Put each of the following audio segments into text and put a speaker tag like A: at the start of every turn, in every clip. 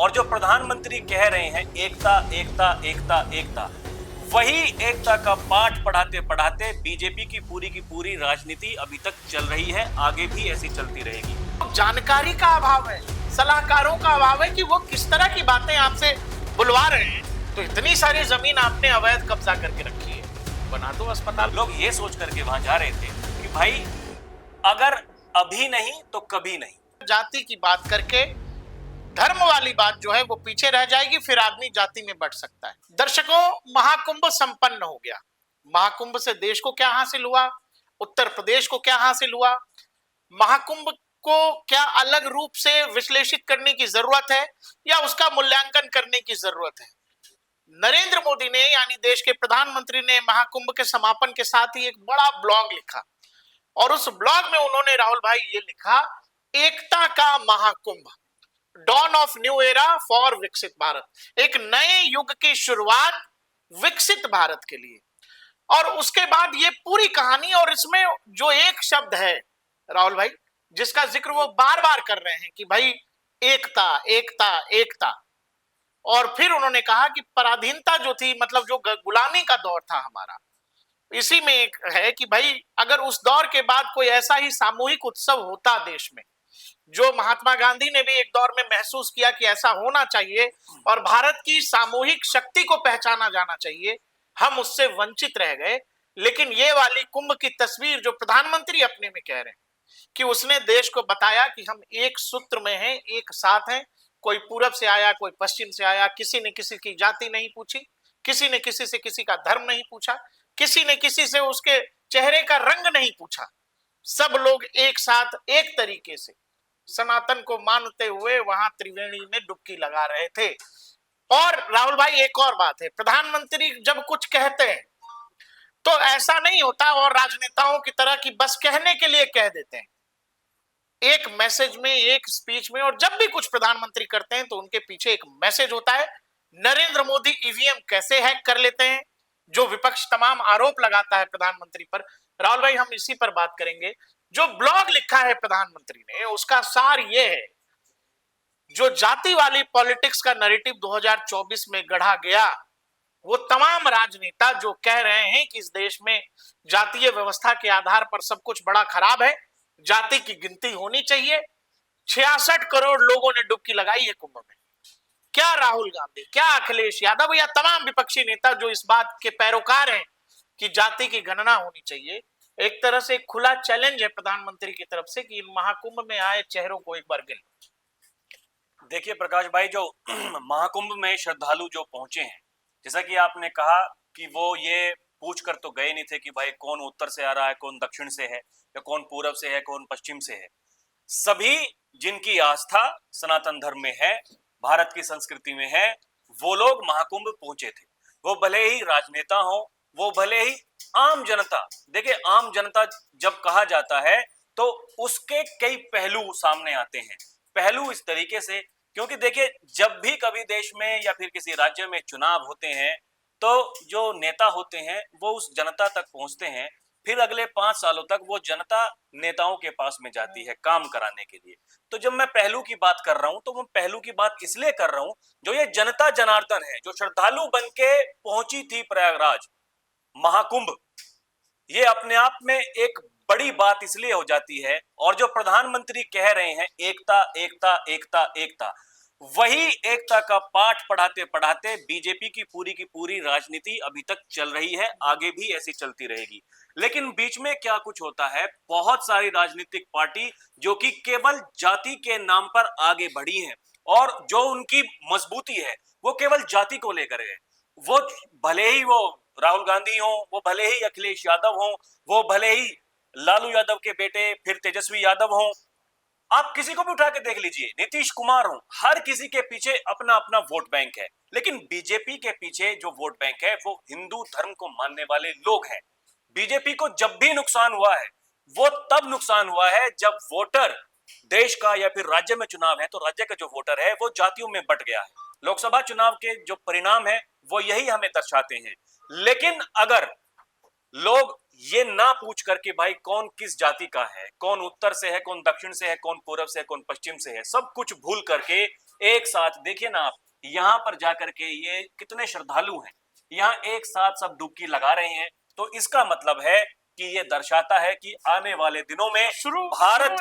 A: और जो प्रधानमंत्री कह रहे हैं एकता एकता एकता एकता, वही एकता का पाठ पढ़ाते पढ़ाते बीजेपी की पूरी राजनीति अभी तक चल रही है, आगे भी ऐसी चलती रहेगी।
B: जानकारी का अभाव है, सलाहकारों का अभाव है कि वो किस तरह की बातें आपसे बुलवा रहे हैं। तो इतनी सारी जमीन आपने अवैध कब्जा करके रखी है, बना दो अस्पताल।
A: लोग ये सोच करके वहां जा रहे थे कि भाई अगर अभी नहीं तो कभी नहीं।
B: जाति की बात करके धर्म वाली बात जो है वो पीछे रह जाएगी, फिर आदमी जाति में बढ़ सकता है। दर्शकों, महाकुंभ संपन्न हो गया। महाकुंभ से देश को क्या हासिल हुआ, उत्तर प्रदेश को क्या हासिल हुआ, महाकुंभ को क्या अलग रूप से विश्लेषित करने की जरूरत है या उसका मूल्यांकन करने की जरूरत है। नरेंद्र मोदी ने यानी देश के प्रधानमंत्री ने महाकुंभ के समापन के साथ ही एक बड़ा ब्लॉग लिखा और उस ब्लॉग में उन्होंने राहुल भाई ये लिखा, एकता का Mahakumbh, dawn of new era for विकसित भारत। एक नए युग की शुरुआत विकसित भारत के लिए। और उसके बाद ये पूरी कहानी, और इसमें जो एक शब्द है राहुल भाई जिसका जिक्र वो बार बार कर रहे हैं कि भाई एकता एकता एकता। और फिर उन्होंने कहा कि पराधीनता जो थी, मतलब जो गुलामी का दौर था हमारा, इसी में एक है कि भाई अगर उस दौर के बाद कोई ऐसा ही सामूहिक उत्सव होता देश में, जो महात्मा गांधी ने भी एक दौर में महसूस किया कि ऐसा होना चाहिए और भारत की सामूहिक शक्ति को पहचाना जाना चाहिए, हम उससे वंचित रह गए। लेकिन ये वाली कुंभ की तस्वीर जो प्रधानमंत्री अपने में कह रहे हैं कि उसने देश को बताया कि हम एक सूत्र में हैं, एक साथ हैं, कोई पूरब से आया, कोई पश्चिम से आया, किसी ने किसी की जाति नहीं पूछी, किसी ने किसी से किसी का धर्म नहीं पूछा, किसी ने किसी से उसके चेहरे का रंग नहीं पूछा। सब लोग एक साथ एक तरीके से सनातन को मानते हुए वहां त्रिवेणी में डुबकी लगा रहे थे। और राहुल भाई एक और बात है, प्रधानमंत्री जब कुछ कहते हैं तो ऐसा नहीं होता और राजनेताओं की तरह की बस कहने के लिए कह देते हैं। एक मैसेज में, एक स्पीच में, और जब भी कुछ प्रधानमंत्री करते हैं तो उनके पीछे एक मैसेज होता है। नरेंद्र मोदी ईवीएम कैसे हैक कर लेते हैं, जो विपक्ष तमाम आरोप लगाता है प्रधानमंत्री पर, राहुल भाई हम इसी पर बात करेंगे। जो ब्लॉग लिखा है प्रधानमंत्री ने उसका सार ये है, जो जाति वाली पॉलिटिक्स का नैरेटिव 2024 में गढ़ा गया, वो तमाम राजनेता जो कह रहे हैं कि इस देश में जातीय व्यवस्था के आधार पर सब कुछ बड़ा खराब है, जाति की गिनती होनी चाहिए। 66 करोड़ लोगों ने डुबकी लगाई है कुंभ में। क्या राहुल गांधी, क्या अखिलेश यादव या तमाम विपक्षी नेता जो इस बात के पैरोकार हैं कि जाति की गणना होनी चाहिए, एक तरह से खुला चैलेंज है प्रधानमंत्री की तरफ से कि इन महाकुंभ में आए चेहरों को एक बार गिन।
A: देखिए प्रकाश भाई, जो महाकुंभ में श्रद्धालु जो पहुंचे हैं, जैसा कि आपने कहा कि वो ये पूछ कर तो गए नहीं थे कि भाई कौन उत्तर से आ रहा है, कौन दक्षिण से है, या कौन पूरब से है, कौन पश्चिम से है। सभी जिनकी आस्था सनातन धर्म में है, भारत की संस्कृति में है, वो लोग महाकुंभ पहुंचे थे। वो भले ही राजनेता हो, वो भले ही आम जनता। देखिए आम जनता जब कहा जाता है तो उसके कई पहलू सामने आते हैं। पहलू इस तरीके से, क्योंकि देखिए जब भी कभी देश में या फिर किसी राज्य में चुनाव होते हैं तो जो नेता होते हैं वो उस जनता तक पहुंचते हैं, फिर अगले 5 सालों तक वो जनता नेताओं के पास में जाती है काम कराने के लिए। तो जब मैं पहलू की बात कर रहा हूं तो मैं पहलू की बात इसलिए कर रहा हूं, जो ये जनता जनार्दन है, जो श्रद्धालु बन के पहुंची थी प्रयागराज महाकुंभ, ये अपने आप में एक बड़ी बात इसलिए हो जाती है। और जो प्रधानमंत्री कह रहे हैं एकता एकता एकता एकता, वही एकता का पाठ पढ़ाते पढ़ाते बीजेपी की पूरी राजनीति अभी तक चल रही है, आगे भी ऐसी चलती रहेगी। लेकिन बीच में क्या कुछ होता है, बहुत सारी राजनीतिक पार्टी जो कि केवल जाति के नाम पर आगे बढ़ी हैं और जो उनकी मजबूती है वो केवल जाति को लेकर है। वो भले ही वो राहुल गांधी हो, वो भले ही अखिलेश यादव हो, वो भले ही लालू यादव के बेटे फिर तेजस्वी यादव हो, आप किसी को भी उठा के देख लीजिए, नीतीश कुमार हो, हर किसी के पीछे अपना अपना वोट बैंक है। लेकिन बीजेपी के पीछे जो वोट बैंक है वो हिंदू धर्म को मानने वाले लोग हैं। बीजेपी को जब भी नुकसान हुआ है वो तब नुकसान हुआ है जब वोटर देश का या फिर राज्य में चुनाव है तो राज्य का जो वोटर है वो जातियों में बट गया है। लोकसभा चुनाव के जो परिणाम है वो यही हमें दर्शाते हैं। लेकिन अगर लोग ये ना पूछ करके भाई कौन किस जाति का है, कौन उत्तर से है, कौन दक्षिण से है, कौन पूरब से है, कौन पश्चिम से है, सब कुछ भूल करके एक साथ देखिए ना आप, यहाँ पर जाकर के ये कितने श्रद्धालु हैं, यहाँ एक साथ सब डुबकी लगा रहे हैं। तो इसका मतलब है कि ये दर्शाता है कि आने वाले दिनों में भारत,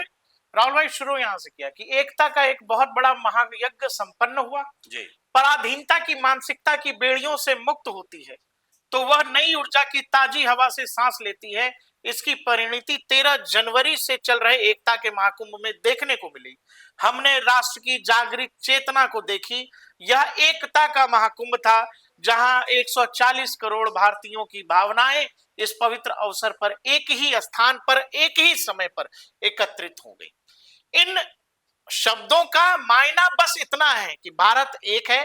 B: राहुल भाई शुरू यहां से किया कि एकता का एक बहुत बड़ा महायज्ञ संपन्न हुआ,
A: जी
B: पराधीनता की मानसिकता की बेड़ियों से मुक्त होती है तो वह नई ऊर्जा की ताजी हवा से सांस लेती है। इसकी परिणति 13 जनवरी से चल रहे एकता के महाकुंभ में देखने को मिली। हमने राष्ट्र की जागृत चेतना को देखी। यह एकता का महाकुंभ था जहां 140 करोड़ भारतीयों की भावनाएं इस पवित्र अवसर पर एक ही स्थान पर एक ही समय पर एकत्रित हो गई। इन शब्दों का मायना बस इतना है कि भारत एक है,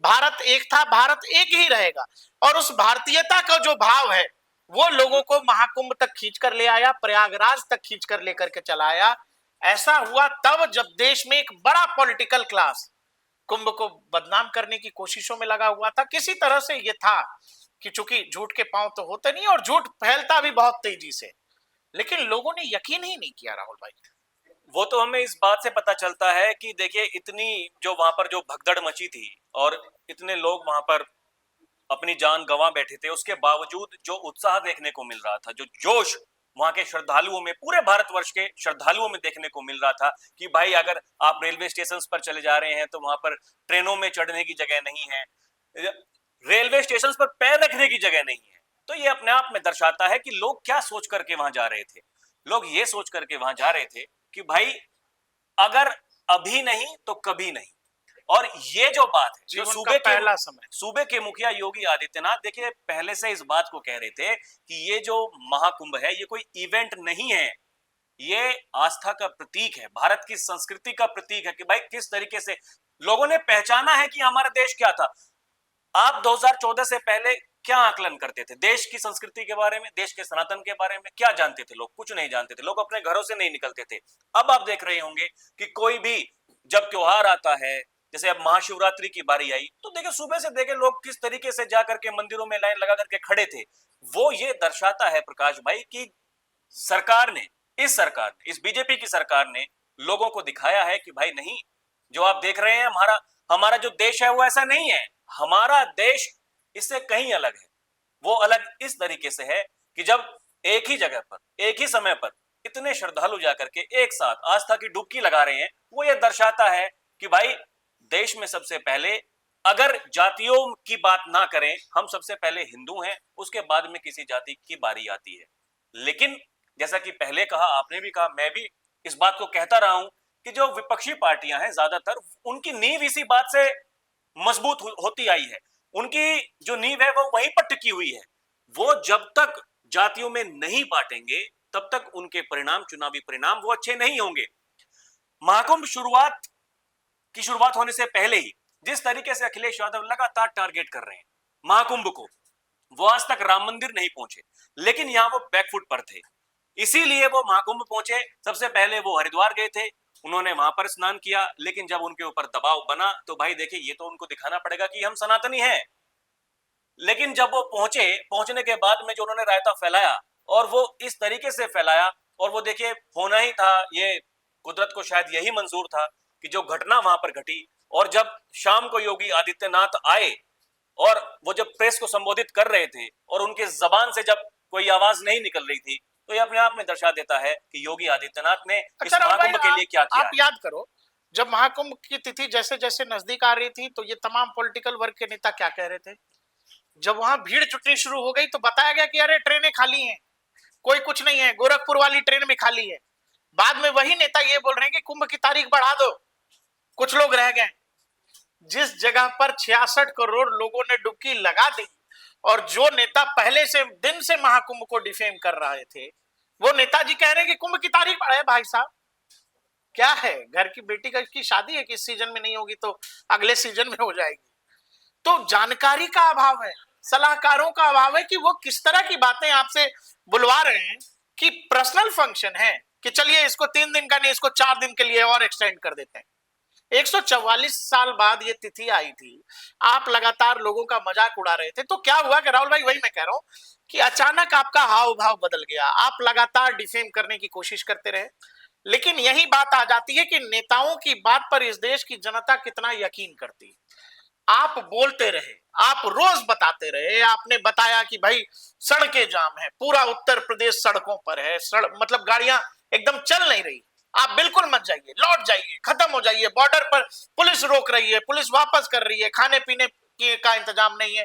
B: भारत एक था, भारत एक ही रहेगा। और उस भारतीयता का जो भाव है वो लोगों को महाकुंभ तक खींच कर ले आया, प्रयागराज तक खींच कर लेकर के चला आया। ऐसा हुआ तब जब देश में एक बड़ा पॉलिटिकल क्लास कुंभ को बदनाम करने की कोशिशों में लगा हुआ था। किसी तरह से ये था कि चूंकि झूठ के पांव तो होते नहीं और झूठ फैलता भी बहुत तेजी से, लेकिन लोगों ने यकीन ही नहीं किया राहुल भाई।
A: वो तो हमें इस बात से पता चलता है कि देखिए इतनी जो वहां पर जो भगदड़ मची थी और इतने लोग वहां पर अपनी जान गंवा बैठे थे, उसके बावजूद जो उत्साह देखने को मिल रहा था, जो जोश वहां के श्रद्धालुओं में, पूरे भारतवर्ष के श्रद्धालुओं में देखने को मिल रहा था कि भाई अगर आप रेलवे स्टेशन पर चले जा रहे हैं तो वहां पर ट्रेनों में चढ़ने की जगह नहीं है, रेलवे स्टेशन पर पैर रखने की जगह नहीं है। तो ये अपने आप में दर्शाता है कि लोग क्या सोच करके वहां जा रहे थे। लोग ये सोच करके वहां जा रहे थे कि भाई अगर अभी नहीं तो कभी नहीं। और ये जो बात है, जो सूबे के मुखिया योगी आदित्यनाथ देखिए पहले से इस बात को कह रहे थे कि ये जो महाकुंभ है ये कोई इवेंट नहीं है, ये आस्था का प्रतीक है, भारत की संस्कृति का प्रतीक है कि भाई किस तरीके से लोगों ने पहचाना है कि हमारा देश क्या था। आप 2014 से पहले क्या आकलन करते थे देश की संस्कृति के बारे में, देश के सनातन के बारे में क्या जानते थे लोग? कुछ नहीं जानते थे, लोग अपने घरों से नहीं निकलते थे। अब आप देख रहे होंगे कि कोई भी जब त्योहार आता है, जैसे अब महाशिवरात्रि की बारी आई, तो देखिए सुबह से देखे लोग किस तरीके से जाकर के मंदिरों में लाइन लगा करके खड़े थे। वो ये दर्शाता है प्रकाश भाई कि सरकार ने, इस बीजेपी की सरकार ने लोगों को दिखाया है कि भाई नहीं, जो आप देख रहे हैं हमारा हमारा जो देश है वो ऐसा नहीं है, हमारा देश इससे कहीं अलग है। वो अलग इस तरीके से है कि जब एक ही जगह पर एक ही समय पर इतने श्रद्धालु जाकर के एक साथ आस्था की डुबकी लगा रहे हैं, वो ये दर्शाता है कि भाई देश में सबसे पहले अगर जातियों की बात ना करें, हम सबसे पहले हिंदू हैं, उसके बाद में किसी जाति की बारी आती है। लेकिन जैसा कि पहले कहा, आपने भी कहा, मैं भी इस बात को कहता रहा हूं कि जो विपक्षी पार्टियां हैं ज्यादातर उनकी नींव इसी बात से मजबूत होती आई है, उनकी जो नींव है वो वहीं पर टिकी हुई है। वो जब तक जातियों में नहीं बांटेंगे तब तक उनके परिणाम, चुनावी परिणाम वो अच्छे नहीं होंगे। महाकुंभ की शुरुआत होने से पहले ही जिस तरीके से अखिलेश यादव लगातार टारगेट कर रहे हैं महाकुंभ को, वो आज तक राम मंदिर नहीं पहुंचे, लेकिन यहां वो बैकफुट पर थे, इसीलिए वो महाकुंभ पहुंचे। सबसे पहले वो हरिद्वार गए थे, उन्होंने वहां पर स्नान किया, लेकिन जब उनके ऊपर दबाव बना तो भाई देखिए ये तो उनको दिखाना पड़ेगा कि हम सनातनी हैं। लेकिन जब वो पहुंचने के बाद में जो उन्होंने रायता फैलाया और वो इस तरीके से फैलाया, और वो देखिए होना ही था, ये कुदरत को शायद यही मंजूर था कि जो घटना वहां पर घटी। और जब शाम को योगी आदित्यनाथ आए और वो जब प्रेस को संबोधित कर रहे थे और उनके जबान से जब कोई आवाज नहीं निकल रही थी, तो ये अपने आप में दर्शा देता है कि योगी आदित्यनाथ ने इस महाकुंभ के लिए क्या किया।
B: आप याद करो, जब महाकुंभ की तिथि जैसे जैसे नजदीक आ रही थी तो ये तमाम पॉलिटिकल वर्ग के नेता क्या कह रहे थे? जब वहां भीड़ जुटनी शुरू हो गई तो बताया गया कि अरे ट्रेनें खाली हैं, कोई कुछ नहीं है, गोरखपुर वाली ट्रेन भी खाली है। बाद में वही नेता ये बोल रहे हैं कि कुंभ की तारीख बढ़ा दो, कुछ लोग रह गए। जिस जगह पर 66 करोड़ लोगों ने डुबकी लगा दी और जो नेता पहले से दिन से महाकुंभ को डिफेम कर रहे थे, वो नेताजी कह रहे हैं कि कुंभ की तारीख बढ़ाए। भाई साहब क्या है, घर की बेटी की शादी है कि इस सीजन में नहीं होगी तो अगले सीजन में हो जाएगी। तो जानकारी का अभाव है, सलाहकारों का अभाव है कि वो किस तरह की बातें आपसे बुलवा रहे हैं कि पर्सनल फंक्शन है कि चलिए इसको 3 दिन का नहीं, इसको 4 दिन के लिए और एक्सटेंड कर देते हैं। 144 साल बाद ये तिथि आई थी, आप लगातार लोगों का मजाक उड़ा रहे थे। तो क्या हुआ कि राहुल भाई, वही मैं कह रहा हूं कि अचानक आपका हाव भाव बदल गया, आप लगातार डिफेम करने की कोशिश करते रहे। लेकिन यही बात आ जाती है कि नेताओं की बात पर इस देश की जनता कितना यकीन करती है। आप बोलते रहे, आप रोज बताते रहे, आपने बताया कि भाई सड़कें जाम है, पूरा उत्तर प्रदेश सड़कों पर है, मतलब गाड़ियां एकदम चल नहीं रही। आप बिल्कुल मत जाइए, लौट जाइए, खत्म हो जाइए, बॉर्डर पर पुलिस रोक रही है, पुलिस वापस कर रही है, खाने पीने का इंतजाम नहीं है,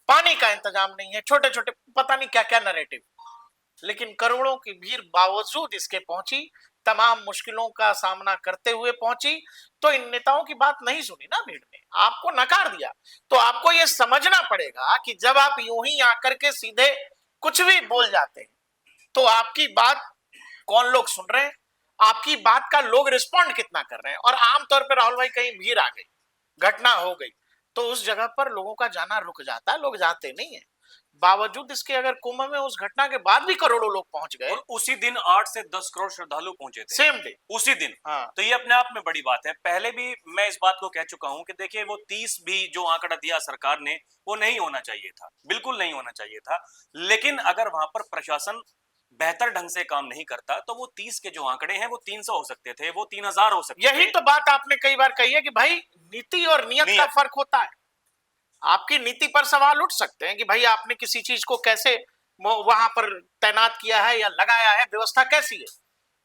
B: पानी का इंतजाम नहीं है, छोटे छोटे पता नहीं क्या क्या नैरेटिव। लेकिन करोड़ों की भीड़ बावजूद इसके पहुंची, तमाम मुश्किलों का सामना करते हुए पहुंची, तो इन नेताओं की बात नहीं सुनी ना भीड़ ने, आपको नकार दिया। तो आपको यह समझना पड़ेगा कि जब आप यूं ही आकर के सीधे कुछ भी बोल जाते हैं, तो आपकी बात कौन लोग सुन रहे हैं, आपकी बात का लोग रिस्पॉन्ड कितना कर रहे हैं। और आमतौर पर राहुल भाई कहीं भीड़ आ गई, घटना हो गई, तो उस जगह पर लोगों का जाना रुक जाता है, लोग जाते नहीं है। बावजूद इसके अगर कुंभ में उस घटना के बाद भी करोड़ों लोग पहुंच गए,
A: और उसी दिन 8 से 10 करोड़ श्रद्धालु पहुंचे थे,
B: सेम डे।
A: उसी दिन।
B: हाँ।
A: तो ये अपने आप में बड़ी बात है। पहले भी मैं इस बात को कह चुका हूं कि देखिए, वो 30 भी जो आंकड़ा दिया सरकार ने, वो नहीं होना चाहिए था, बिल्कुल नहीं होना चाहिए था। लेकिन अगर वहां पर प्रशासन बेहतर ढंग से काम नहीं करता, तो वो 30 के जो आंकड़े हैं वो 300 हो सकते थे, वो 3000 हो सकते थे।
B: यही तो बात आपने कई बार कही है कि भाई नीति और नियत का फर्क होता है। आपकी नीति पर सवाल उठ सकते हैं कि भाई आपने किसी चीज को कैसे वहां पर तैनात किया है या लगाया है, व्यवस्था कैसी है।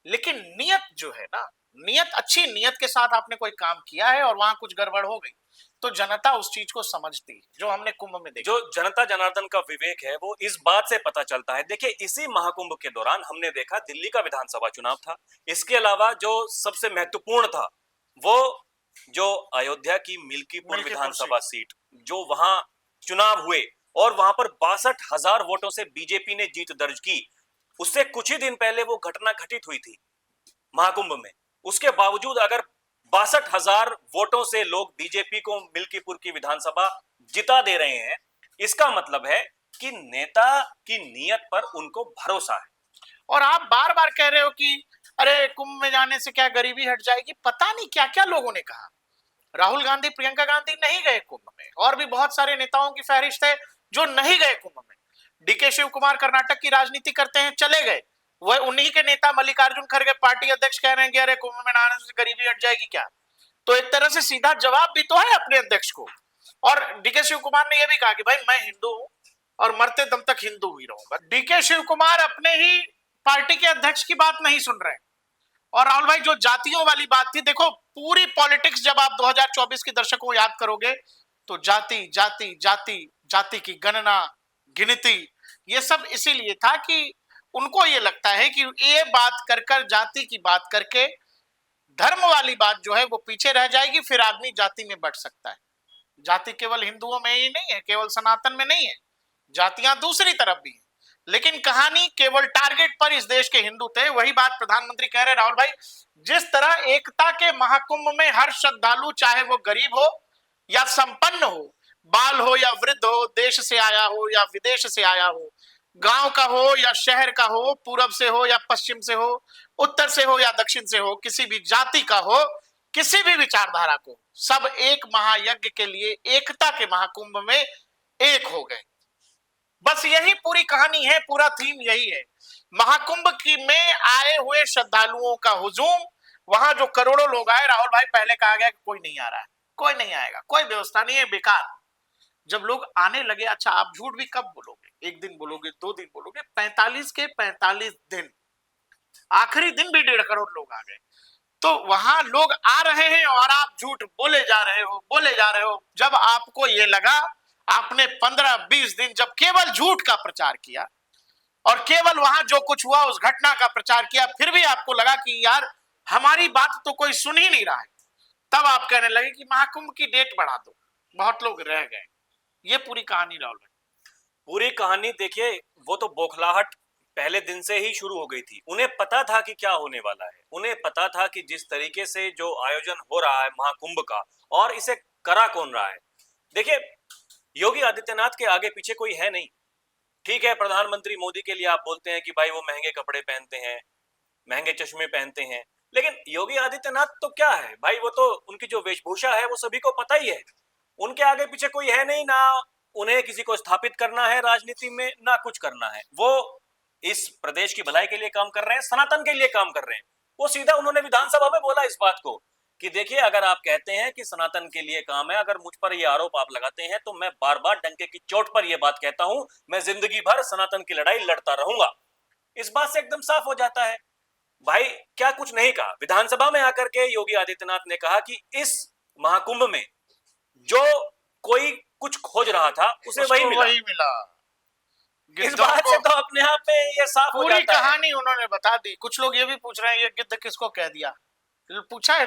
B: लेकिन नियत जो है ना, नियत, अच्छी नियत के साथ आपने कोई काम किया है और वहां कुछ गड़बड़ हो गई, तो जनता उस चीज को समझती है, जो हमने कुंभ में देखा।
A: जो जनता जनार्दन का विवेक है वो इस बात से पता चलता है। देखिए, इसी महाकुंभ के दौरान हमने देखा दिल्ली का विधानसभा चुनाव था। इसके अलावा जो सबसे महत्वपूर्ण था, वो जो अयोध्या की मिल्कीपुर विधानसभा सीट, जो वहां चुनाव हुए और वहां पर 62,000 वोटों से बीजेपी ने जीत दर्ज की। उससे कुछ ही दिन पहले वो घटना घटित हुई थी महाकुंभ में। उसके बावजूद अगर 62,000 वोटों से लोग बीजेपी को मिल्कीपुर की विधानसभा जिता दे रहे हैं, इसका मतलब है कि नेता की नीयत पर उनको भरोसा है।
B: और आप बार बार कह रहे हो कि अरे कुंभ में जाने से क्या गरीबी हट जाएगी, पता नहीं क्या क्या लोगों ने कहा। राहुल गांधी, प्रियंका गांधी नहीं गए कुंभ में, और भी बहुत सारे नेताओं की फहरिस्त है जो नहीं गए कुंभ में। डीके शिव कुमार कर्नाटक की राजनीति करते हैं, चले गए। वह उन्हीं के नेता मल्लिकार्जुन खड़गे पार्टी अध्यक्ष कह रहे हैं कि अरे कुंभ में नहाने से गरीबी हट जाएगी क्या। तो एक तरह से सीधा जवाब भी तो है अपने अध्यक्ष को। और डीके शिव कुमार ने यह भी कहा कि भाई मैं हिंदू हूं और मरते दम तक हिंदू ही रहूंगा। डीके शिव कुमार अपने ही पार्टी के अध्यक्ष की बात नहीं सुन रहे। और राहुल भाई, जो जातियों वाली बात थी, देखो पूरी पॉलिटिक्स जब आप 2024 के दर्शक को याद करोगे, तो जाति जाति जाति जाति की गणना, गिनती, ये सब इसीलिए था कि उनको ये लगता है कि ये बात कर कर, जाति की बात करके धर्म वाली बात जो है वो पीछे रह जाएगी, फिर आदमी जाति में बढ़ सकता है। जाति केवल हिंदुओं में ही नहीं है, केवल सनातन में नहीं है, जातियां दूसरी तरफ भी है। लेकिन कहानी केवल टारगेट पर इस देश के हिंदू थे। वही बात प्रधानमंत्री कह रहे राहुल भाई, जिस तरह एकता के महाकुंभ में हर श्रद्धालु, चाहे वो गरीब हो या संपन्न हो, बाल हो या वृद्ध हो, देश से आया हो या विदेश से आया हो, गांव का हो या शहर का हो, पूरब से हो या पश्चिम से हो, उत्तर से हो या दक्षिण से हो, किसी भी जाति का हो, किसी भी विचारधारा को, सब एक महायज्ञ के लिए एकता के महाकुंभ में एक हो गए। बस यही पूरी कहानी है, पूरा थीम यही है। महाकुंभ की में आए हुए श्रद्धालुओं का हुजूम, वहां जो करोड़ों लोग आए, राहुल भाई पहले कहा गया कि कोई नहीं आ रहा है, कोई नहीं आएगा, कोई व्यवस्था नहीं है, बेकार। जब लोग आने लगे, अच्छा आप झूठ भी कब बोलोगे, एक दिन बोलोगे, 2 दिन बोलोगे, 45 के 45 दिन, आखिरी दिन भी 1.5 करोड़ लोग आ गए। तो वहां लोग आ रहे हैं और आप झूठ बोले जा रहे हो, बोले जा रहे हो। जब आपको ये लगा, आपने 15-20 दिन जब केवल झूठ का प्रचार किया और केवल वहां जो कुछ हुआ उस घटना का प्रचार किया, फिर भी आपको लगा कि यार हमारी बात तो कोई सुन ही नहीं रहा है, तब आप कहने लगे कि महाकुंभ की डेट बढ़ा दो, बहुत लोग रह गए। ये पूरी कहानी राहुल भाई।
A: पूरी कहानी देखिए, वो तो बौखलाहट पहले दिन से ही शुरू हो गई थी। उन्हें पता था कि क्या होने वाला है, उन्हें पता था कि जिस तरीके से जो आयोजन हो रहा है महाकुंभ का, और इसे करा कौन रहा है। देखिए, योगी आदित्यनाथ के आगे पीछे कोई है नहीं। ठीक है, प्रधानमंत्री मोदी के लिए आप बोलते हैं कि भाई वो महंगे कपड़े पहनते हैं, महंगे चश्मे पहनते हैं, लेकिन योगी आदित्यनाथ तो क्या है भाई, वो तो उनकी जो वेशभूषा है वो सभी को पता ही है। उनके आगे पीछे कोई है नहीं, ना उन्हें किसी को स्थापित करना है राजनीति में, ना कुछ करना है। वो इस प्रदेश की भलाई के लिए काम कर रहे हैं, सनातन के लिए काम कर रहे हैं। वो सीधा उन्होंने विधानसभा में बोला इस बात को कि देखिए, अगर आप कहते हैं कि सनातन के लिए काम है, अगर मुझ पर ये आरोप आप लगाते हैं तो मैं बार बार डंके की चोट पर ये बात कहता हूं, मैं जिंदगी भर सनातन की लड़ाई लड़ता रहूंगा। इस बात से एकदम साफ हो जाता है। भाई क्या कुछ नहीं कहा, विधानसभा में आकर के योगी आदित्यनाथ ने कहा कि इस महाकुंभ में जो कोई कुछ खोज रहा था उसे वही मिला। इस बात से तो अपने आप में ये साफ हो जाता है।
B: पूरी कहानी उन्होंने बता दी। कुछ लोग ये भी पूछ रहे हैं ये गिद्ध किसको कह दिया, पूछा है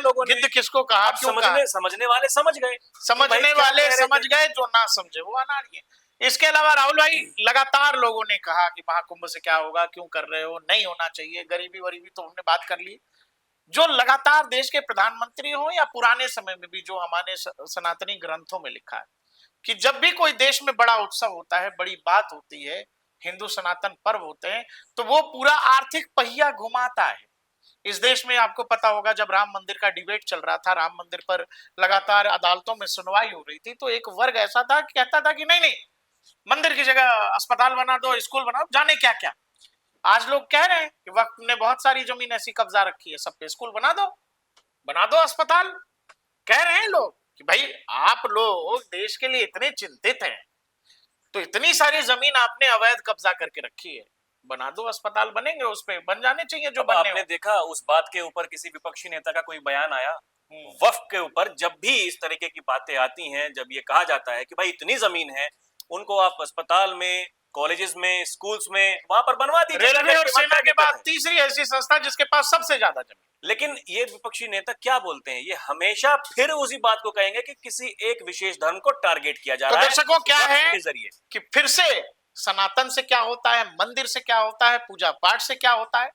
B: लोगों ने गिद्ध किसको कहा, क्यों कहा?
A: समझने वाले समझ गए,
B: समझने वाले समझ गए, जो ना समझे वो अनाड़ी है। इसके अलावा राहुल भाई लगातार लोगों ने कहा कि महाकुंभ से क्या होगा, क्यों कर रहे हो, नहीं होना चाहिए, गरीबी वरीबी तो हमने बात कर ली। जो लगातार देश के प्रधानमंत्री हो या पुराने समय में भी जो हमारे सनातनी ग्रंथों में लिखा है कि जब भी कोई देश में बड़ा उत्सव होता है, बड़ी बात होती है, हिंदू सनातन पर्व होते हैं, तो वो पूरा आर्थिक पहिया घुमाता है। इस देश में आपको पता होगा जब राम मंदिर का डिबेट चल रहा था, राम मंदिर पर लगातार अदालतों में सुनवाई हो रही थी, तो एक वर्ग ऐसा था कि कहता था कि नहीं नहीं, मंदिर की जगह अस्पताल बना दो, स्कूल बनाओ, जाने क्या क्या। आज लोग कह रहे हैं कि वक्त ने बहुत सारी जमीन ऐसी कब्जा रखी है, सब पे स्कूल बना दो अस्पताल। कह रहे हैं लोग कि भाई आप लोग देश के लिए इतने चिंतित हैं तो इतनी सारी जमीन आपने अवैध कब्जा करके रखी है, बना दो अस्पताल, बनेंगे उस पे, बन जाने चाहिए जो बनने।
A: आपने देखा उस बात के ऊपर किसी विपक्षी नेता का कोई बयान आया? वक्फ के ऊपर जब भी इस तरीके की बातें आती हैं, जब ये कहा जाता है कि भाई इतनी जमीन है, उनको आप अस्पताल में, कॉलेजेस में, स्कूल्स में वहां पर बनवा दीजिए।
B: रेलवे और सेना के बाद तीसरी ऐसी संस्था जिसके पास सबसे ज्यादा जमीन।
A: लेकिन ये विपक्षी नेता क्या बोलते हैं, ये हमेशा फिर उसी बात को कहेंगे कि किसी एक विशेष धर्म को टारगेट किया जा रहा है।
B: दर्शकों क्या है
A: जरिए
B: कि फिर से सनातन से क्या होता है, मंदिर से क्या होता है, पूजा पाठ से क्या होता है।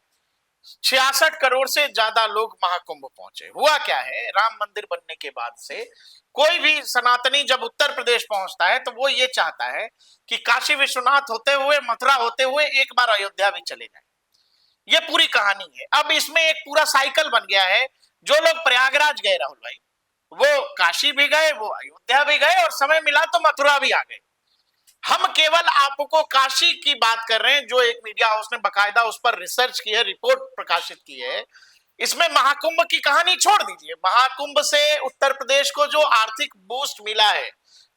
B: 66 करोड़ से ज्यादा लोग महाकुंभ पहुंचे। हुआ क्या है, राम मंदिर बनने के बाद से कोई भी सनातनी जब उत्तर प्रदेश पहुंचता है तो वो ये चाहता है कि काशी विश्वनाथ होते हुए, मथुरा होते हुए एक बार अयोध्या भी चले जाए। ये पूरी कहानी है। अब इसमें एक पूरा साइकिल बन गया है। जो लोग प्रयागराज गए राहुल भाई, वो काशी भी गए, वो अयोध्या भी गए, और समय मिला तो मथुरा भी आ गए। हम केवल आपको काशी की बात कर रहे हैं, जो एक मीडिया हाउस ने बकायदा उस पर रिसर्च की है, रिपोर्ट प्रकाशित की है। इसमें महाकुंभ की कहानी छोड़ दीजिए। महाकुंभ से उत्तर प्रदेश को जो आर्थिक बूस्ट मिला है,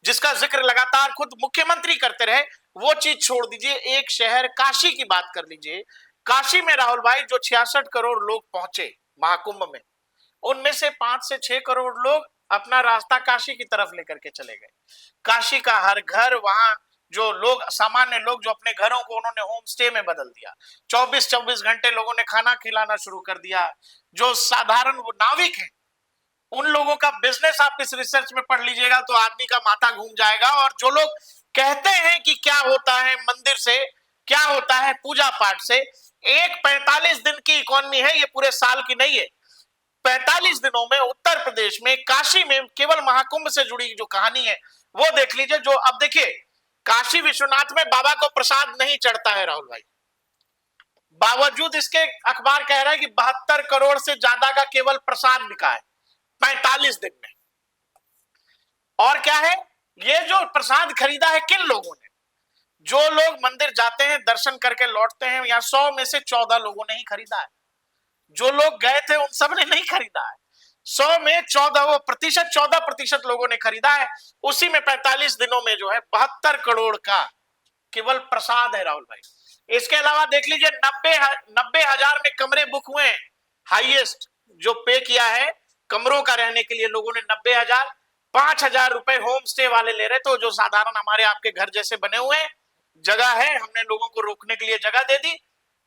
B: जिसका जिक्र लगातार खुद मुख्यमंत्री करते रहे, वो चीज छोड़ दीजिए। एक शहर काशी की बात कर लीजिए। काशी में राहुल भाई जो 66 करोड़ लोग पहुंचे महाकुंभ में, उनमें से 5 से 6 करोड़ लोग अपना रास्ता काशी की तरफ लेकर के चले गए। काशी का हर घर, वहां जो लोग, सामान्य लोग जो अपने घरों को उन्होंने होम स्टे में बदल दिया। 24-24 घंटे लोगों ने खाना खिलाना शुरू कर दिया। जो साधारण वो नाविक हैं, उन लोगों का बिजनेस आप इस रिसर्च में पढ़ लीजिएगा तो आदमी का माथा घूम जाएगा। और जो लोग कहते हैं कि क्या होता है मंदिर से, क्या होता है पूजा पाठ से, एक 45 दिन की इकोनॉमी है, ये पूरे साल की नहीं है। 45 दिनों में उत्तर प्रदेश में काशी में केवल महाकुंभ से जुड़ी जो कहानी है वो देख लीजिए। जो अब देखिए, काशी विश्वनाथ में बाबा को प्रसाद नहीं चढ़ता है राहुल भाई, बावजूद इसके अखबार कह रहा है कि 72 करोड़ से ज्यादा का केवल प्रसाद बिका है 45 दिन में। और क्या है, ये जो प्रसाद खरीदा है किन लोगों ने? जो लोग मंदिर जाते हैं, दर्शन करके लौटते हैं, या 100 में से 14 लोगों ने ही खरीदा है। जो लोग गए थे उन सब ने नहीं खरीदा है। 100 में 14% लोगों ने खरीदा है। उसी में 45 दिनों में जो है 72 करोड़ का केवल प्रसाद है राहुल भाई। इसके अलावा देख लीजिए 90,000 में कमरे बुक हुए हैं। हाईएस्ट जो पे किया है कमरों का रहने के लिए लोगों ने 90,000। 5,000 रुपए होम स्टे वाले ले रहे, तो जो साधारण हमारे आपके घर जैसे बने हुए हैं, जगह है, हमने लोगों को रोकने के लिए जगह दे दी।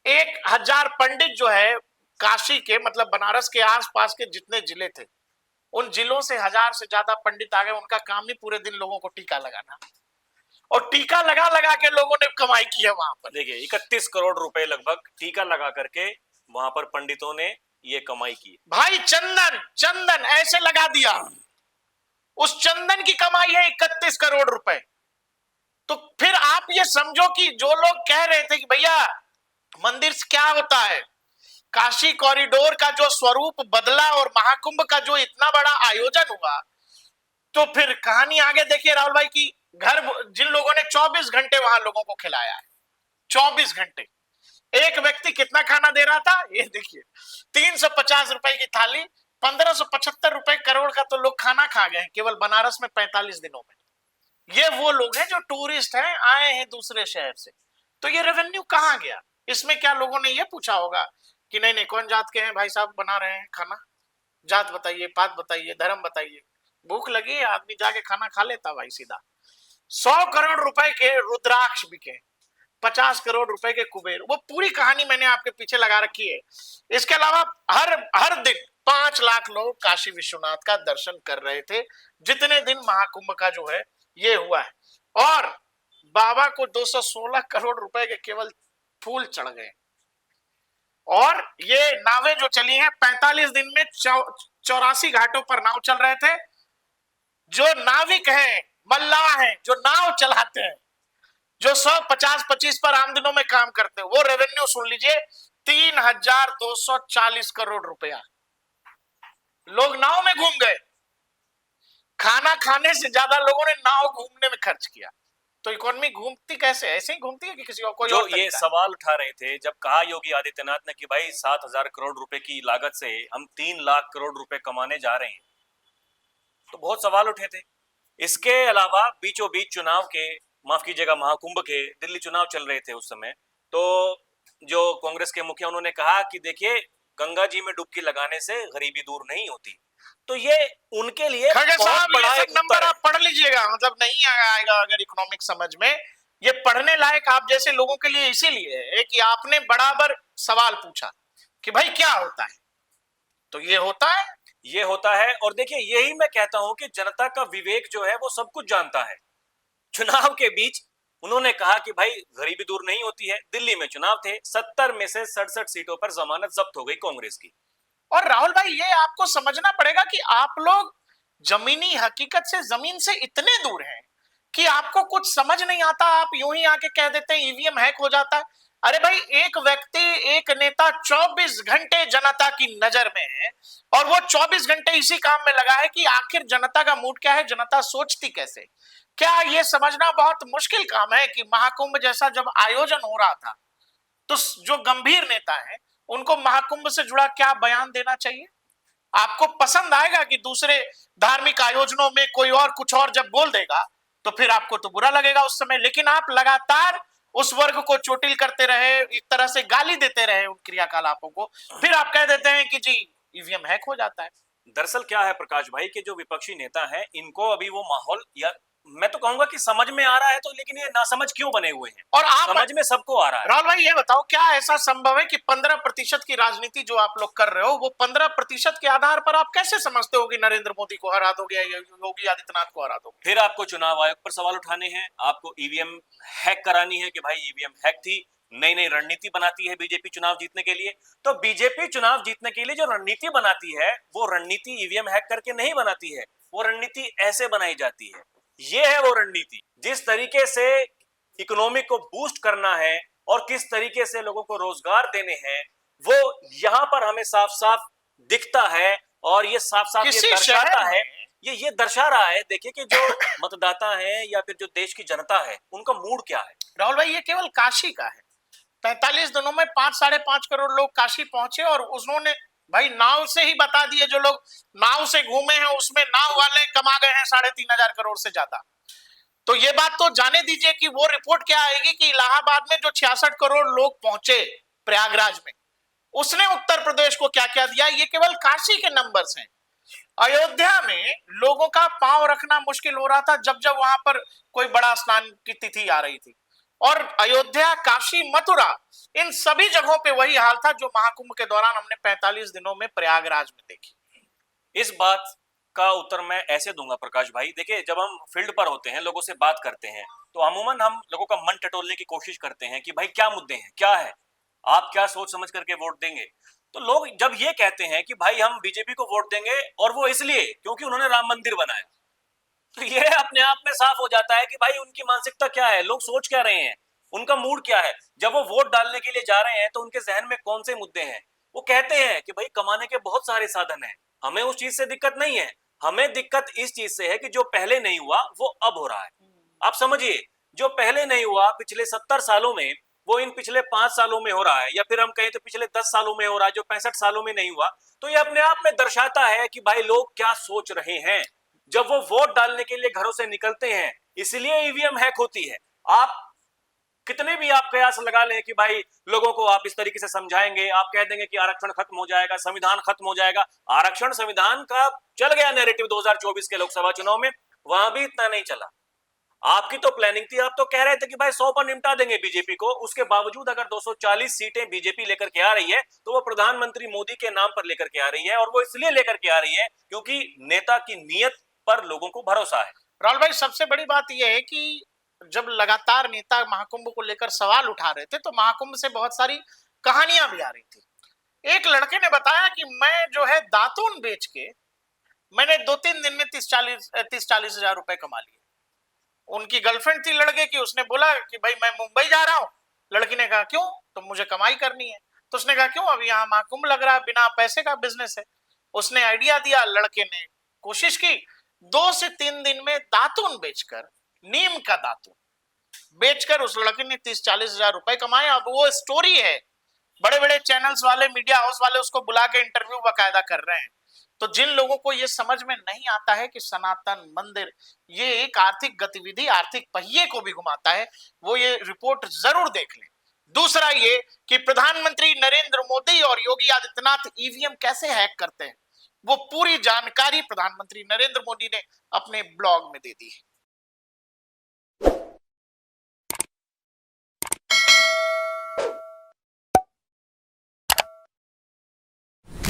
B: 1,000 पंडित जो है काशी के, मतलब बनारस के आसपास के जितने जिले थे, उन जिलों से 1,000 से ज्यादा पंडित आ गए। उनका काम ही पूरे दिन लोगों को टीका लगाना, और टीका लगा लगा के लोगों ने कमाई की है वहां पर।
A: देखिए 31 करोड़ रुपए लगभग टीका लगा करके वहां पर पंडितों ने ये कमाई की
B: भाई। चंदन ऐसे लगा दिया, उस चंदन की कमाई है 31 करोड़ रुपए। तो फिर आप ये समझो कि जो लोग कह रहे थे कि भैया मंदिर से क्या होता है, काशी कॉरिडोर का जो स्वरूप बदला और महाकुंभ का जो इतना बड़ा आयोजन हुआ, तो फिर कहानी आगे देखिए राहुल भाई की। घर जिन लोगों ने 24 घंटे वहां लोगों को खिलाया है, 24 घंटे, एक व्यक्ति कितना खाना दे रहा था ये देखिए, 350 रुपए की थाली, 1575 रुपए करोड़ का तो लोग खाना खा गए केवल बनारस में 45 दिनों में। ये वो लोग हैं जो टूरिस्ट हैं, आए हैं दूसरे शहर से। तो ये रेवेन्यू कहाँ गया? इसमें क्या लोगों ने ये पूछा होगा कि नहीं नहीं कौन जात के हैं भाई साहब बना रहे हैं खाना, जात बताइए, पात बताइए, धर्म बताइए। भूख लगी है आदमी जाके खाना खा लेता भाई सीधा। 100 करोड़ रुपए के रुद्राक्ष बिके, 50 करोड़ रुपए के कुबेर, वो पूरी कहानी मैंने आपके पीछे लगा रखी है। इसके अलावा हर हर दिन 5 लाख लोग काशी विश्वनाथ का दर्शन कर रहे थे जितने दिन महाकुंभ का जो है ये हुआ है। और बाबा को 216 करोड़ रुपए के केवल फूल चढ़ गए। और ये नावें जो चली हैं 45 दिन में 84 घाटों पर नाव चल रहे थे। जो नाविक हैं, मल्लाह हैं, जो नाव चलाते हैं, जो 150-25 पर आम दिनों में काम करते हैं, वो रेवेन्यू सुन लीजिए 3240 करोड़ रुपया। लोग नाव में घूम गए, खाना खाने से ज्यादा लोगों ने नाव घूमने में खर्च किया। तो इकोनॉमी घूमती कैसे? ऐसे ही घूमती है कि किसी और कोई
A: जो
B: और
A: ये
B: तरीका है?
A: सवाल उठा रहे थे जब कहा योगी आदित्यनाथ ने कि भाई 7,000 करोड़ रुपए की लागत से हम 3 लाख करोड़ रुपए कमाने जा रहे हैं, तो बहुत सवाल उठे थे। इसके अलावा बीचों बीच चुनाव के, माफ कीजिएगा महाकुंभ के, दिल्ली चुनाव चल रहे थे उस समय, तो जो कांग्रेस के मुखिया उन्होंने कहा कि देखिए गंगा जी में डुबकी लगाने से गरीबी दूर नहीं होती। तो ये उनके लिए
B: खड़गे
A: बहुत
B: साहब
A: बड़ा
B: ये
A: एक
B: सब नंबर
A: उत्तर है।
B: आप पढ़ लीजिएगा, मतलब नहीं आएगा अगर इकोनॉमिक समझ में। ये पढ़ने लायक आप जैसे लोगों के लिए इसीलिए है कि आपने बराबर सवाल पूछा कि भाई क्या होता है, तो ये होता है।
A: ये होता है। और देखिए यही मैं कहता हूं कि जनता का विवेक जो है वो सब कुछ जानता है। चुनाव के बीच उन्होंने कहा कि भाई गरीबी दूर नहीं होती है। दिल्ली में चुनाव थे, 70 में से 67 सीटों पर जमानत जब्त हो गई कांग्रेस की।
B: और राहुल भाई ये आपको समझना पड़ेगा कि आप लोग जमीनी हकीकत से, जमीन से इतने दूर हैं कि आपको कुछ समझ नहीं आता। आप यूं ही आके कह देते हैं ईवीएम हैक हो जाता है। अरे भाई एक व्यक्ति, एक नेता 24 घंटे जनता की नजर में है और वो 24 घंटे इसी काम में लगा है कि आखिर जनता का मूड क्या है, जनता सोचती कैसे। क्या ये समझना बहुत मुश्किल काम है कि महाकुंभ जैसा जब आयोजन हो रहा था तो जो गंभीर नेता है उनको महाकुंभ से जुड़ा क्या बयान देना चाहिए? आपको पसंद आएगा कि दूसरे धार्मिक आयोजनों में कोई और कुछ और जब बोल देगा तो फिर आपको तो बुरा लगेगा उस समय। लेकिन आप लगातार उस वर्ग को चोटिल करते रहे, एक तरह से गाली देते रहे उन क्रियाकलापों को, फिर आप कह देते हैं कि जी ईवीएम हैक हो जाता है।
A: दरअसल क्या है प्रकाश भाई कि जो विपक्षी नेता हैं इनको अभी वो माहौल, या मैं तो कहूंगा कि समझ में आ रहा है, तो लेकिन ये नासमझ क्यों बने हुए हैं?
B: और आप
A: समझ में सबको आ रहा है।
B: राहुल भाई ये बताओ क्या ऐसा संभव है कि 15% की राजनीति जो आप लोग कर रहे हो वो 15% के आधार पर आप कैसे समझते हो कि नरेंद्र मोदी को हरा दोगे या योगी आदित्यनाथ को हरा दोगे?
A: फिर आपको चुनाव आयोग पर सवाल उठाने हैं, आपको ईवीएम हैक करानी है कि भाई ईवीएम हैक थी। नई नई रणनीति बनाती है बीजेपी चुनाव जीतने के लिए। तो बीजेपी चुनाव जीतने के लिए जो रणनीति बनाती है वो रणनीति ईवीएम हैक करके नहीं बनाती है, वो रणनीति ऐसे बनाई जाती है। ये है वो रणनीति, जिस तरीके से इकोनॉमी को बूस्ट करना है और किस तरीके से लोगों को रोजगार देने हैं, वो यहाँ पर हमें साफ साफ दिखता है। और ये साफ साफ ये दर्शाता है, ये दर्शा रहा है। देखिए कि जो मतदाता है या फिर जो देश की जनता है उनका मूड क्या है।
B: राहुल भाई ये केवल काशी का है। 45 दिनों में 5-5.5 करोड़ लोग काशी पहुंचे और उन्होंने भाई नाव से ही बता दिए, जो लोग नाव से घूमे हैं उसमें नाव वाले कमा गए हैं 3,500 करोड़ से ज्यादा। तो ये बात तो जाने दीजिए कि वो रिपोर्ट क्या आएगी कि इलाहाबाद में जो 66 करोड़ लोग पहुंचे प्रयागराज में, उसने उत्तर प्रदेश को क्या क्या दिया। ये केवल काशी के नंबर्स हैं। अयोध्या में लोगों का पांव रखना मुश्किल हो रहा था जब जब वहां पर कोई बड़ा स्नान की तिथि आ रही थी। और अयोध्या, काशी, मथुरा, इन सभी जगहों पे वही हाल था जो महाकुंभ के दौरान हमने 45 दिनों में प्रयागराज में देखी।
A: इस बात का उत्तर मैं ऐसे दूंगा प्रकाश भाई। देखिए जब हम फील्ड पर होते हैं, लोगों से बात करते हैं, तो अमूमन हम लोगों का मन टटोलने की कोशिश करते हैं कि भाई क्या मुद्दे हैं, क्या है, आप क्या सोच समझ करके वोट देंगे। तो लोग जब ये कहते हैं कि भाई हम बीजेपी को वोट देंगे और वो इसलिए क्योंकि उन्होंने राम मंदिर बनाया, तो ये अपने आप में साफ हो जाता है कि भाई उनकी मानसिकता क्या है, लोग सोच क्या रहे हैं, उनका मूड क्या है। जब वो वोट डालने के लिए जा रहे हैं तो उनके जहन में कौन से मुद्दे हैं। वो कहते हैं कि भाई कमाने के बहुत सारे साधन हैं, हमें उस चीज से दिक्कत नहीं है, हमें दिक्कत इस चीज से है कि जो पहले नहीं हुआ वो अब हो रहा है। आप समझिए, जो पहले नहीं हुआ पिछले 70 सालों में, वो इन पिछले 5 सालों में हो रहा है, या फिर हम कहें तो पिछले 10 सालों में हो रहा है, जो 65 सालों में नहीं हुआ। तो ये अपने आप में दर्शाता है कि भाई लोग क्या सोच रहे हैं जब वो वोट डालने के लिए घरों से निकलते हैं। इसलिए ईवीएम हैक होती है। आप कितने भी आप प्रयास लगा लें कि भाई लोगों को आप इस तरीके से समझाएंगे, आप कह देंगे कि आरक्षण खत्म हो जाएगा, संविधान खत्म हो जाएगा। आरक्षण संविधान का चल गया नैरेटिव 2024 के लोकसभा चुनाव में, वहां भी इतना नहीं चला। आपकी तो प्लानिंग थी, आप तो कह रहे थे कि भाई 100 पर निपटा देंगे बीजेपी को। उसके बावजूद अगर 240 सीटें बीजेपी लेकर के आ रही है तो वो प्रधानमंत्री मोदी के नाम पर लेकर के आ रही है, और वो इसलिए लेकर के आ रही है क्योंकि नेता की नीयत पर लोगों को भरोसा है।
B: राहुल भाई, सबसे बड़ी बात यह है कि जब लगातार नेता महाकुंभ को लेकर सवाल उठा रहे थे तो महाकुंभ से बहुत सारी कहानियां भी आ रही थी। एक लड़के ने बताया कि मैं जो है दातून बेच के मैंने 2-3 दिन में 30-40 हजार रुपए कमा लिए। उनकी गर्लफ्रेंड थी लड़के की, उसने बोला कि भाई मैं मुंबई जा रहा हूँ। लड़की ने कहा क्यों? तो मुझे कमाई करनी है। तो उसने कहा क्यों? अभी यहाँ महाकुंभ लग रहा है, बिना पैसे का बिजनेस है। उसने आइडिया दिया, लड़के ने कोशिश की, 2 से 3 दिन में दातून बेचकर, नीम का दातून बेचकर उस लड़के ने 30-40 हजार रुपए कमाए। अब वो स्टोरी है, बड़े बड़े चैनल्स वाले, मीडिया हाउस वाले उसको बुला के इंटरव्यू बाकायदा कर रहे हैं। तो जिन लोगों को ये समझ में नहीं आता है कि सनातन मंदिर ये एक आर्थिक गतिविधि, आर्थिक पहिए को भी घुमाता है, वो ये रिपोर्ट जरूर देख लें। दूसरा ये कि प्रधानमंत्री नरेंद्र मोदी और योगी आदित्यनाथ ईवीएम कैसे हैक करते हैं, वो पूरी जानकारी प्रधानमंत्री नरेंद्र मोदी ने अपने ब्लॉग में दे दी है।